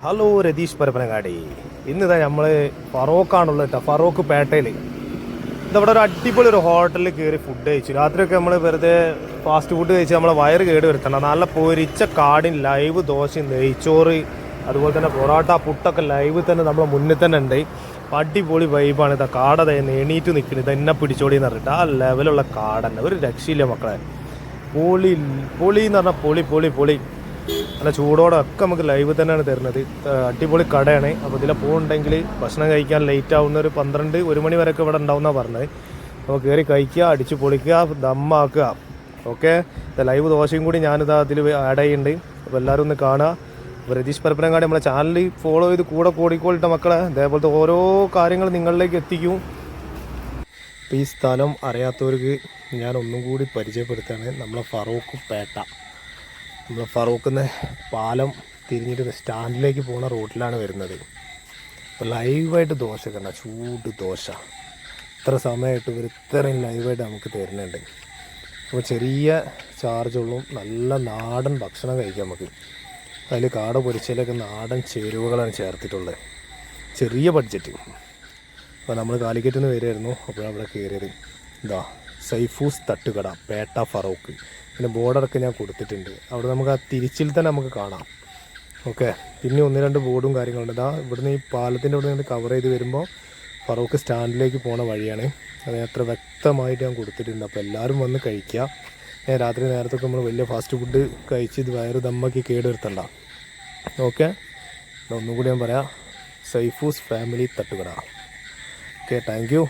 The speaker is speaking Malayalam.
ഹലോ രതീഷ് പരപ്പനങ്ങാടി. ഇന്നിതാ നമ്മൾ ഫറോക്കാണുള്ളത് കേട്ടോ. ഫറോക്ക് പേട്ടയിൽ ഇതവിടെ ഒരു അടിപൊളി ഒരു ഹോട്ടലിൽ കയറി ഫുഡ് കഴിച്ചു. രാത്രിയൊക്കെ നമ്മൾ വെറുതെ ഫാസ്റ്റ് ഫുഡ് കഴിച്ച് നമ്മളെ വയറ് കേട് വരുത്തണം. നല്ല പൊരിച്ച കാടിൻ ലൈവ് ദോശയും നെയ്ച്ചോറ് അതുപോലെ തന്നെ പൊറോട്ട പുട്ടൊക്കെ ലൈവ് തന്നെ നമ്മളെ മുന്നിൽ തന്നെ ഉണ്ട്. അടിപൊളി വൈബാണ്. ഇതാ കാട എണീറ്റ് നിൽക്കുന്നത്. ഇതെന്നെ പിടിച്ചോടി എന്ന് പറഞ്ഞിട്ട് ആ ലെവലുള്ള കാടന്നെ ഒരു രക്ഷയില്ല മക്കളെ. പൊളി പൊളി എന്ന് പറഞ്ഞാൽ പൊളി പൊളി പൊളി. നല്ല ചൂടോടെ ഒക്കെ നമുക്ക് ലൈവ് തന്നെയാണ് തരുന്നത്. അടിപൊളി കടയാണ്. അപ്പോൾ ഇതിലെ പോകുന്നുണ്ടെങ്കിൽ ഭക്ഷണം കഴിക്കാൻ ലേറ്റ് ആവുന്ന ഒരു 12-1 മണി വരെയൊക്കെ ഇവിടെ ഉണ്ടാവുന്നതാണ് പറഞ്ഞത്. അപ്പോൾ കയറി കഴിക്കുക, അടിച്ച് പൊളിക്കുക, ദമ്മാക്കുക. ഓക്കെ, ലൈവ് ദോശയും കൂടി ഞാനിതാ അതിൽ ആഡ് ചെയ്യുന്നുണ്ട്. അപ്പോൾ എല്ലാവരും ഒന്ന് കാണുക. അപ്പോൾ രതീഷ് പരപ്പനങ്ങാടി നമ്മളെ ചാനൽ ഫോളോ ചെയ്ത് കൂടെ കൂടിക്കോളിട്ട മക്കളെ. അതേപോലത്തെ ഓരോ കാര്യങ്ങൾ നിങ്ങളിലേക്ക് എത്തിക്കും. അപ്പോൾ ഈ സ്ഥലം അറിയാത്തവർക്ക് ഞാൻ ഒന്നും കൂടി പരിചയപ്പെടുത്തുകയാണ്. നമ്മളെ ഫറോക്ക് പേട്ട. നമ്മൾ ഫറോക്കിന്ന് പാലം തിരിഞ്ഞിട്ട് സ്റ്റാൻഡിലേക്ക് പോകുന്ന റോഡിലാണ് വരുന്നത്. അപ്പോൾ ലൈവായിട്ട് ദോശ കണ്ട ചൂട് ദോശ ഇത്ര സമയമായിട്ട് ഇവർ ഇത്രയും ലൈവായിട്ട് നമുക്ക് തരുന്നുണ്ട്. അപ്പോൾ ചെറിയ ചാർജുള്ളൂ, നല്ല നാടൻ ഭക്ഷണം കഴിക്കാം നമുക്ക്. അതിൽ കാട പൊരിച്ചതിലൊക്കെ നാടൻ ചേരുവകളാണ് ചേർത്തിട്ടുള്ളത്. ചെറിയ ബഡ്ജറ്റ്. അപ്പോൾ നമ്മൾ കാലിക്കറ്റിൽ നിന്ന് വരുമായിരുന്നു. അപ്പോഴവിടെ കയറിയത് ഇതാ സൈഫൂസ് തട്ടുകട പേട്ട ഫറോക്ക്. പിന്നെ ബോർഡറൊക്കെ ഞാൻ കൊടുത്തിട്ടുണ്ട്. അവിടെ നമുക്ക് ആ തിരിച്ചിൽ തന്നെ നമുക്ക് കാണാം. ഓക്കെ, പിന്നെ 1-2 ബോർഡും കാര്യങ്ങളുണ്ട്. ഇതാ ഇവിടുന്ന് ഈ പാലത്തിൻ്റെ ഇവിടെ നിന്ന് കവർ ചെയ്ത് വരുമ്പോൾ ഫറോക്ക് സ്റ്റാൻഡിലേക്ക് പോണ വഴിയാണ്. അത് അത്ര വ്യക്തമായിട്ട് ഞാൻ കൊടുത്തിട്ടുണ്ട്. അപ്പോൾ എല്ലാവരും വന്ന് കഴിക്കുക. രാത്രി നേരത്തൊക്കെ നമ്മൾ വലിയ ഫാസ്റ്റ് ഫുഡ് കഴിച്ച് ഇത് വയറ് ദമ്മാക്കി കേടുവരുത്തണ്ട. ഓക്കെ, ഒന്നും കൂടി ഞാൻ പറയാം, സൈഫൂസ് ഫാമിലി തട്ടുകട. Okay, thank you.